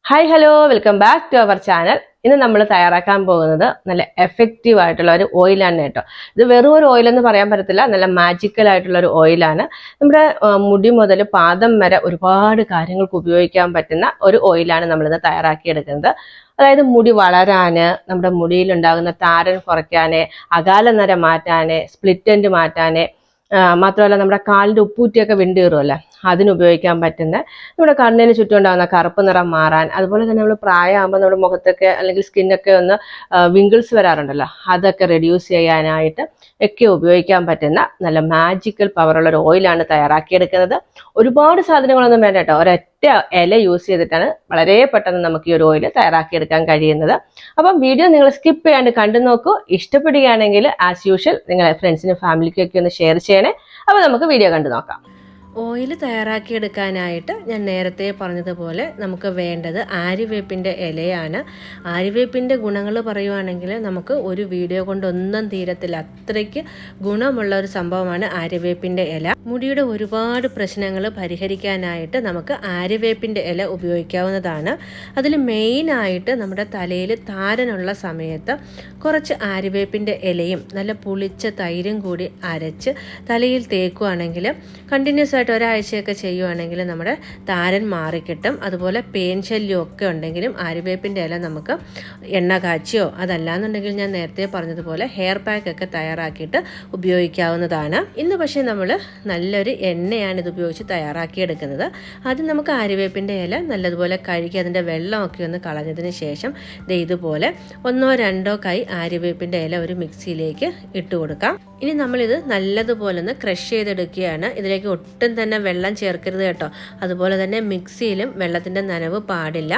Hi hello welcome back to our channel. ഇന്ന് നമ്മൾ തയ്യാറാക്കാൻ പോകുന്നത് നല്ല എഫക്റ്റീവ് ആയിട്ടുള്ള ഒരു ഓയിലാണ് കേട്ടോ. ഇത് വെറും ഒരു ഓയിൽ എന്ന് പറയാൻ പറ്റത്തില്ല, നല്ല മാജിക്കൽ ആയിട്ടുള്ള ഒരു ഓയിലാണ്. നമ്മുടെ മുടി മുതൽ പാദം വരെ ഒരുപാട് കാര്യങ്ങൾക്ക് ഉപയോഗിക്കാൻ പറ്റുന്ന ഒരു ഓയിലാണ് നമ്മളിന്ന് തയ്യാറാക്കിയെടുക്കുന്നത്. അതായത് മുടി വളരാന്, നമ്മുടെ മുടിയിൽ ഉണ്ടാകുന്ന താരൻ കുറയ്ക്കാന്, അകാല നര മാറ്റാന്, സ്പ്ലിറ്റ് എൻഡ് മാറ്റാന്, മാത്രമല്ല നമ്മുടെ കാലിൻ്റെ ഉപ്പൂറ്റിയൊക്കെ വിണ്ട് കയറുമല്ലോ, അതിനുപയോഗിക്കാൻ പറ്റുന്ന, നമ്മുടെ കണ്ണിന് ചുറ്റും ഉണ്ടാകുന്ന കറുപ്പ് നിറം മാറാൻ, അതുപോലെ തന്നെ നമ്മൾ പ്രായമാകുമ്പോൾ നമ്മുടെ മുഖത്തൊക്കെ അല്ലെങ്കിൽ സ്കിന്നൊക്കെ ഒന്ന് വിങ്കിൾസ് വരാറുണ്ടല്ലോ, അതൊക്കെ റെഡ്യൂസ് ചെയ്യാനായിട്ട് ഒക്കെ ഉപയോഗിക്കാൻ പറ്റുന്ന നല്ല മാജിക്കൽ പവറുള്ള ഒരു ഓയിലാണ് തയ്യാറാക്കിയെടുക്കുന്നത്. ഒരുപാട് സാധനങ്ങളൊന്നും വേണ്ട കേട്ടോ, ഒരൊറ്റ ഇല യൂസ് ചെയ്തിട്ടാണ് വളരെ പെട്ടെന്ന് നമുക്ക് ഈ ഒരു ഓയിൽ തയ്യാറാക്കിയെടുക്കാൻ കഴിയുന്നത്. അപ്പം വീഡിയോ നിങ്ങൾ സ്കിപ്പ് ചെയ്യാണ്ട് കണ്ടു നോക്കൂ. ഇഷ്ടപ്പെടുകയാണെങ്കിൽ ആസ് യൂഷ്വൽ നിങ്ങളെ ഫ്രണ്ട്സിനും ഫാമിലിക്കൊക്കെ ഒന്ന് ഷെയർ ചെയ്യണേ. അപ്പോൾ നമുക്ക് വീഡിയോ കണ്ടു നോക്കാം. ഓയിൽ തയ്യാറാക്കിയെടുക്കാനായിട്ട് ഞാൻ നേരത്തെ പറഞ്ഞതുപോലെ നമുക്ക് വേണ്ടത് ആര്യവേപ്പിൻ്റെ ഇലയാണ്. ആര്യവേപ്പിൻ്റെ ഗുണങ്ങൾ പറയുവാണെങ്കിൽ നമുക്ക് ഒരു വീഡിയോ കൊണ്ടൊന്നും തീരത്തില്ല, അത്രയ്ക്ക് ഗുണമുള്ള ഒരു സംഭവമാണ് ആര്യവേപ്പിൻ്റെ ഇല. മുടിയുടെ ഒരുപാട് പ്രശ്നങ്ങൾ പരിഹരിക്കാനായിട്ട് നമുക്ക് ആര്യവേപ്പിൻ്റെ ഇല ഉപയോഗിക്കാവുന്നതാണ്. അതിൽ മെയിനായിട്ട് നമ്മുടെ തലയിൽ താരനുള്ള സമയത്ത് കുറച്ച് ആര്യവേപ്പിൻ്റെ ഇലയും നല്ല പുളിച്ച തൈരും കൂടി അരച്ച് തലയിൽ തേക്കുകയാണെങ്കിൽ കണ്ടിന്യൂസ് ആയിട്ട് ഒരാഴ്ചയൊക്കെ ചെയ്യുവാണെങ്കിൽ നമ്മുടെ താരൻ മാറിക്കിട്ടും. അതുപോലെ പേൻ ശല്യം ഒക്കെ ഉണ്ടെങ്കിലും ആര്യവേപ്പിൻ്റെ ഇല നമുക്ക് എണ്ണ കാച്ചിയോ അതല്ലാന്നുണ്ടെങ്കിൽ ഞാൻ നേരത്തെ പറഞ്ഞതുപോലെ ഹെയർ പാക്ക് ഒക്കെ തയ്യാറാക്കിയിട്ട് ഉപയോഗിക്കാവുന്നതാണ്. ഇന്ന് പക്ഷേ നമ്മൾ നല്ലൊരു എണ്ണയാണ് ഇത് ഉപയോഗിച്ച് തയ്യാറാക്കിയെടുക്കുന്നത്. ആദ്യം നമുക്ക് ആര്യവേപ്പിൻ്റെ ഇല നല്ലതുപോലെ കഴുകി അതിൻ്റെ വെള്ളമൊക്കെ ഒന്ന് കളഞ്ഞതിന് ശേഷം ഇതുപോലെ 1-2 കൈ ആര്യവേപ്പിൻ്റെ ഇല ഒരു മിക്സിയിലേക്ക് ഇട്ട് കൊടുക്കാം. ഇനി നമ്മളിത് നല്ലതുപോലെ ഒന്ന് ക്രഷ് ചെയ്തെടുക്കുകയാണ്. ഇതിലേക്ക് ഒട്ടും തന്നെ വെള്ളം ചേർക്കരുത് കേട്ടോ. അതുപോലെ തന്നെ മിക്സിയിലും വെള്ളത്തിൻ്റെ നനവ് പാടില്ല.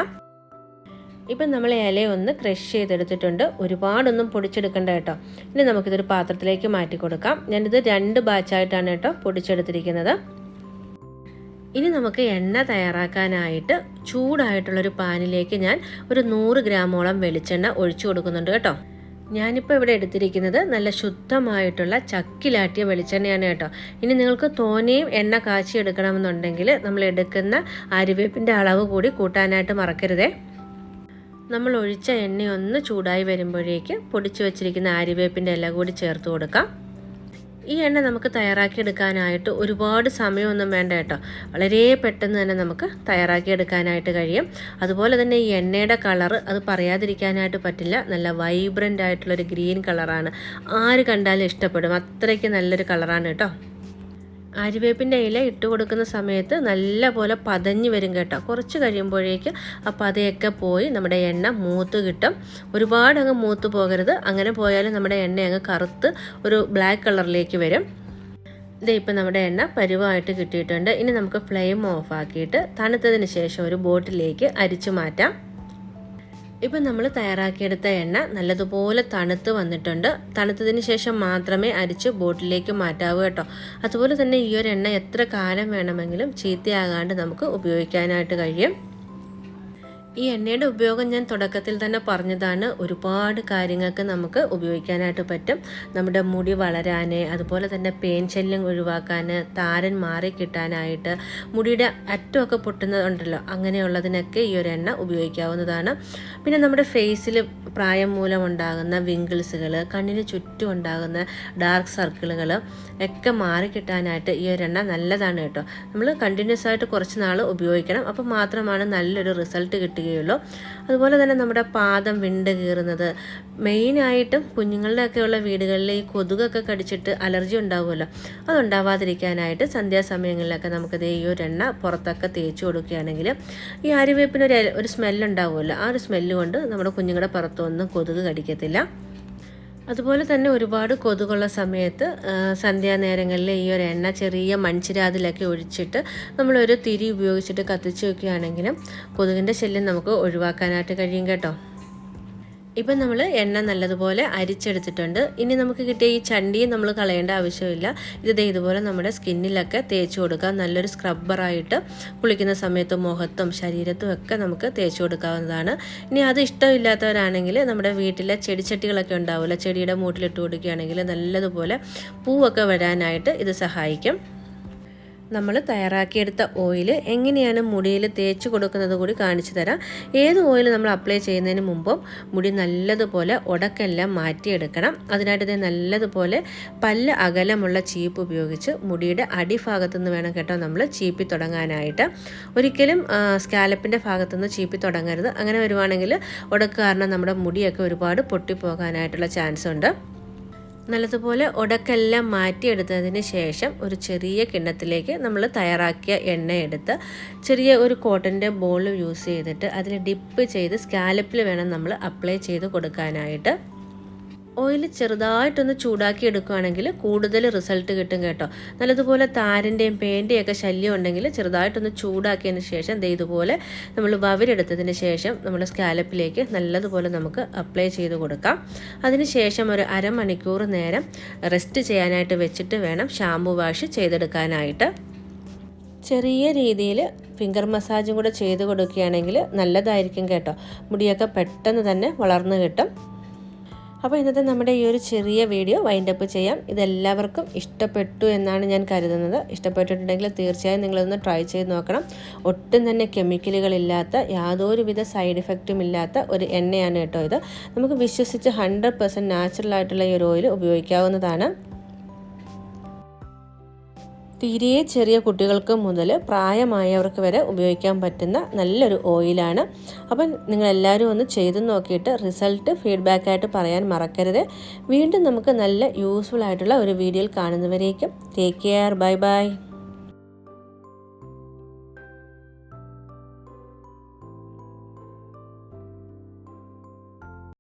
ഇപ്പം നമ്മൾ ഇലയൊന്ന് ക്രഷ് ചെയ്തെടുത്തിട്ടുണ്ട്, ഒരുപാടൊന്നും പൊടിച്ചെടുക്കണ്ട കേട്ടോ. ഇനി നമുക്കിതൊരു പാത്രത്തിലേക്ക് മാറ്റി കൊടുക്കാം. ഞാനിത് 2 ബാച്ചായിട്ടാണ് കേട്ടോ പൊടിച്ചെടുത്തിരിക്കുന്നത്. ഇനി നമുക്ക് എണ്ണ തയ്യാറാക്കാനായിട്ട് ചൂടായിട്ടുള്ളൊരു പാനിലേക്ക് ഞാൻ ഒരു 100 ഗ്രാമോളം വെളിച്ചെണ്ണ ഒഴിച്ചു കൊടുക്കുന്നുണ്ട് കേട്ടോ. ഞാനിപ്പോൾ ഇവിടെ എടുത്തിരിക്കുന്നത് നല്ല ശുദ്ധമായിട്ടുള്ള ചക്കിലാട്ടിയ വെളിച്ചെണ്ണയാണ് കേട്ടോ. ഇനി നിങ്ങൾക്ക് തോനെയും എണ്ണ കാച്ചി എടുക്കണമെന്നുണ്ടെങ്കിൽ നമ്മൾ എടുക്കുന്ന ആര്യവേപ്പിൻ്റെ അളവ് കൂടി കൂട്ടാനായിട്ട് മറക്കരുതേ. നമ്മൾ ഒഴിച്ച എണ്ണയൊന്ന് ചൂടായി വരുമ്പോഴേക്ക് പൊടിച്ചു വെച്ചിരിക്കുന്ന ആര്യവേപ്പിൻ്റെ ഇല കൂടി ചേർത്ത് കൊടുക്കാം. ഈ എണ്ണ നമുക്ക് തയ്യാറാക്കിയെടുക്കാനായിട്ട് ഒരുപാട് സമയമൊന്നും വേണ്ട കേട്ടോ, വളരെ പെട്ടെന്ന് തന്നെ നമുക്ക് തയ്യാറാക്കിയെടുക്കാനായിട്ട് കഴിയും. അതുപോലെ തന്നെ ഈ എണ്ണയുടെ കളറ് അത് പറയാതിരിക്കാനായിട്ട് പറ്റില്ല, നല്ല വൈബ്രൻ്റ് ആയിട്ടുള്ളൊരു ഗ്രീൻ കളറാണ്. ആര് കണ്ടാലും ഇഷ്ടപ്പെടും, അത്രയ്ക്ക് നല്ലൊരു കളറാണ് കേട്ടോ. ആര്യവേപ്പിൻ്റെ ഇല ഇട്ട് കൊടുക്കുന്ന സമയത്ത് നല്ല പോലെ പതഞ്ഞ് വരും കേട്ടോ. കുറച്ച് കഴിയുമ്പോഴേക്ക് ആ പതയൊക്കെ പോയി നമ്മുടെ എണ്ണ മൂത്ത് കിട്ടും. ഒരുപാട് അങ്ങ് മൂത്ത് പോകരുത്, അങ്ങനെ പോയാലും നമ്മുടെ എണ്ണ അങ്ങ് കറുത്ത് ഒരു ബ്ലാക്ക് കളറിലേക്ക് വരും. ഇപ്പം നമ്മുടെ എണ്ണ പരുവമായിട്ട് കിട്ടിയിട്ടുണ്ട്. ഇനി നമുക്ക് ഫ്ലെയിം ഓഫ് ആക്കിയിട്ട് തണുത്തതിന് ശേഷം ഒരു ബോട്ടിലേക്ക് അരിച്ചു മാറ്റാം. ഇപ്പം നമ്മൾ തയ്യാറാക്കിയെടുത്ത എണ്ണ നല്ലതുപോലെ തണുത്ത് വന്നിട്ടുണ്ട്. തണുത്തതിന് ശേഷം മാത്രമേ അരിച്ച് ബോട്ടിലേക്ക് മാറ്റാവൂ കേട്ടോ. അതുപോലെ തന്നെ ഈ ഒരു എണ്ണ എത്ര കാലം വേണമെങ്കിലും ചീത്തയാകാണ്ട് നമുക്ക് ഉപയോഗിക്കാനായിട്ട് കഴിയും. ഈ എണ്ണയുടെ ഉപയോഗം ഞാൻ തുടക്കത്തിൽ തന്നെ പറഞ്ഞതാണ്. ഒരുപാട് കാര്യങ്ങൾക്ക് നമുക്ക് ഉപയോഗിക്കാനായിട്ട് പറ്റും. നമ്മുടെ മുടി വളരാൻ, അതുപോലെ തന്നെ പേൻ ശല്യം ഒഴിവാക്കാൻ, താരൻ മാറി കിട്ടാനായിട്ട്, മുടിയുടെ അറ്റമൊക്കെ പൊട്ടുന്നതുണ്ടല്ലോ, അങ്ങനെയുള്ളതിനൊക്കെ ഈ ഒരു എണ്ണ ഉപയോഗിക്കാവുന്നതാണ്. പിന്നെ നമ്മുടെ ഫേസിൽ പ്രായം മൂലം ഉണ്ടാകുന്ന വിങ്കിൾസുകൾ, കണ്ണിന് ചുറ്റും ഉണ്ടാകുന്ന ഡാർക്ക് സർക്കിളുകൾ ഒക്കെ മാറിക്കിട്ടാനായിട്ട് ഈ ഒരു എണ്ണ നല്ലതാണ് കേട്ടോ. നമ്മൾ കണ്ടിന്യൂസ് ആയിട്ട് കുറച്ച് നാൾ ഉപയോഗിക്കണം, അപ്പോൾ മാത്രമാണ് നല്ലൊരു റിസൾട്ട് കിട്ടുകയുള്ളൂ. അതുപോലെ തന്നെ നമ്മുടെ പാദം വിണ്ട് കീറുന്നത്, മെയിനായിട്ടും കുഞ്ഞുങ്ങളുടെയൊക്കെയുള്ള വീടുകളിൽ ഈ കൊതുകൊക്കെ കടിച്ചിട്ട് അലർജി ഉണ്ടാവുമല്ലോ, അതുണ്ടാവാതിരിക്കാനായിട്ട് സന്ധ്യാസമയങ്ങളിലൊക്കെ നമുക്കത് ഈ ഒരു എണ്ണ പുറത്തൊക്കെ തേച്ച് കൊടുക്കുകയാണെങ്കിൽ ഈ ആര്യവേപ്പിന് ഒരു സ്മെല്ലുണ്ടാവുമല്ലോ, ആ ഒരു സ്മെല്ല് കൊണ്ട് നമ്മുടെ കുഞ്ഞുങ്ങളുടെ പുറത്തൊന്നും കൊതുക് കടിക്കത്തില്ല. അതുപോലെ തന്നെ ഒരുപാട് കൊതുകുള്ള സമയത്ത് സന്ധ്യാനേരങ്ങളിൽ ഈ ഒരു എണ്ണ ചെറിയ മൺചിരാതിലൊക്കെ ഒഴിച്ചിട്ട് നമ്മളൊരു തിരി ഉപയോഗിച്ചിട്ട് കത്തിച്ച് വയ്ക്കുകയാണെങ്കിലും കൊതുകിൻ്റെ ശല്യം നമുക്ക് ഒഴിവാക്കാനായിട്ട് കഴിയും കേട്ടോ. ഇപ്പം നമ്മൾ എണ്ണ നല്ലതുപോലെ അരിച്ചെടുത്തിട്ടുണ്ട്. ഇനി നമുക്ക് കിട്ടിയ ഈ ചണ്ടിയും നമ്മൾ കളയേണ്ട ആവശ്യമില്ല. ഇതുപോലെ നമ്മുടെ സ്കിന്നിലൊക്കെ തേച്ച് കൊടുക്കാം. നല്ലൊരു സ്ക്രബ്ബറായിട്ട് കുളിക്കുന്ന സമയത്ത് മുഖത്തും ശരീരത്തും ഒക്കെ നമുക്ക് തേച്ച് കൊടുക്കാവുന്നതാണ്. ഇനി അത് ഇഷ്ടമില്ലാത്തവരാണെങ്കിൽ നമ്മുടെ വീട്ടിലെ ചെടിച്ചട്ടികളൊക്കെ ഉണ്ടാവില്ല, ചെടിയുടെ മൂട്ടിലിട്ട് കൊടുക്കുകയാണെങ്കിൽ നല്ലതുപോലെ പൂവൊക്കെ വരാനായിട്ട് ഇത് സഹായിക്കും. നമ്മൾ തയ്യാറാക്കിയെടുത്ത ഓയിൽ എങ്ങനെയാണ് മുടിയിൽ തേച്ച് കൊടുക്കുന്നത് കൂടി കാണിച്ചു തരാം. ഏത് ഓയിൽ നമ്മൾ അപ്ലൈ ചെയ്യുന്നതിന് മുമ്പും മുടി നല്ലതുപോലെ ഉടക്കെല്ലാം മാറ്റിയെടുക്കണം. അതിനായിട്ട് ഇത് നല്ലതുപോലെ പല്ല് അകലമുള്ള ചീപ്പ് ഉപയോഗിച്ച് മുടിയുടെ അടിഭാഗത്തു നിന്ന് വേണം കേട്ടോ നമ്മൾ ചീപ്പി തുടങ്ങാനായിട്ട്. ഒരിക്കലും സ്കാലപ്പിൻ്റെ ഭാഗത്തുനിന്ന് ചീപ്പി തുടങ്ങരുത്. അങ്ങനെ വരുവാണെങ്കിൽ ഉടക്ക് കാരണം നമ്മുടെ മുടിയൊക്കെ ഒരുപാട് പൊട്ടിപ്പോകാനായിട്ടുള്ള ചാൻസ് ഉണ്ട്. നല്ലതുപോലെ ഉടക്കെല്ലാം മാറ്റിയെടുത്തതിന് ശേഷം ഒരു ചെറിയ കിണ്ണത്തിലേക്ക് നമ്മൾ തയ്യാറാക്കിയ എണ്ണ എടുത്ത് ചെറിയ ഒരു കോട്ടൻ്റെ ബോൾ യൂസ് ചെയ്തിട്ട് അതിൽ ഡിപ്പ് ചെയ്ത് സ്കാലപ്പിൽ വേണം നമ്മൾ അപ്ലൈ ചെയ്ത് കൊടുക്കാനായിട്ട്. ഓയിൽ ചെറുതായിട്ടൊന്ന് ചൂടാക്കി എടുക്കുകയാണെങ്കിൽ കൂടുതൽ റിസൾട്ട് കിട്ടും കേട്ടോ. നല്ലതുപോലെ താരൻ്റെയും പേൻ്റെയും ഒക്കെ ശല്യം ഉണ്ടെങ്കിൽ ചെറുതായിട്ടൊന്ന് ചൂടാക്കിയതിന് ശേഷം ഇതുപോലെ നമ്മൾ വവിരെടുത്തതിന് ശേഷം നമ്മുടെ സ്കാലപ്പിലേക്ക് നല്ലതുപോലെ നമുക്ക് അപ്ലൈ ചെയ്ത് കൊടുക്കാം. അതിന് ശേഷം ഒരു അരമണിക്കൂർ നേരം റെസ്റ്റ് ചെയ്യാനായിട്ട് വെച്ചിട്ട് വേണം ഷാമ്പു വാഷ് ചെയ്തെടുക്കാനായിട്ട്. ചെറിയ രീതിയിൽ ഫിംഗർ മസാജും കൂടെ ചെയ്ത് കൊടുക്കുകയാണെങ്കിൽ നല്ലതായിരിക്കും കേട്ടോ. മുടിയൊക്കെ പെട്ടെന്ന് തന്നെ വളർന്നു കിട്ടും. അപ്പോൾ ഇന്നത്തെ നമ്മുടെ ഈ ഒരു ചെറിയ വീഡിയോ വൈൻഡപ്പ് ചെയ്യാം. ഇതെല്ലാവർക്കും ഇഷ്ടപ്പെട്ടു എന്നാണ് ഞാൻ കരുതുന്നത്. ഇഷ്ടപ്പെട്ടിട്ടുണ്ടെങ്കിൽ തീർച്ചയായും നിങ്ങളൊന്ന് ട്രൈ ചെയ്ത് നോക്കണം. ഒട്ടും തന്നെ കെമിക്കലുകളില്ലാത്ത യാതൊരുവിധ സൈഡ് ഇഫക്റ്റും ഇല്ലാത്ത ഒരു എണ്ണയാണ് കേട്ടോ ഇത്. നമുക്ക് വിശ്വസിച്ച് 100% നാച്ചുറൽ ആയിട്ടുള്ള ഈ ഒരു ഓയിൽ ഉപയോഗിക്കാവുന്നതാണ്. തീരെ ചെറിയ കുട്ടികൾക്ക് മുതൽ പ്രായമായവർക്ക് വരെ ഉപയോഗിക്കാൻ പറ്റുന്ന നല്ലൊരു ഓയിലാണ്. അപ്പം നിങ്ങളെല്ലാവരും ഒന്ന് ചെയ്ത് നോക്കിയിട്ട് റിസൾട്ട് ഫീഡ്ബാക്കായിട്ട് പറയാൻ മറക്കരുത്. വീണ്ടും നമുക്ക് നല്ല യൂസ്ഫുൾ ആയിട്ടുള്ള ഒരു വീഡിയോയിൽ കാണുന്നവരേക്കും ടേക്ക് കെയർ. Bye bye.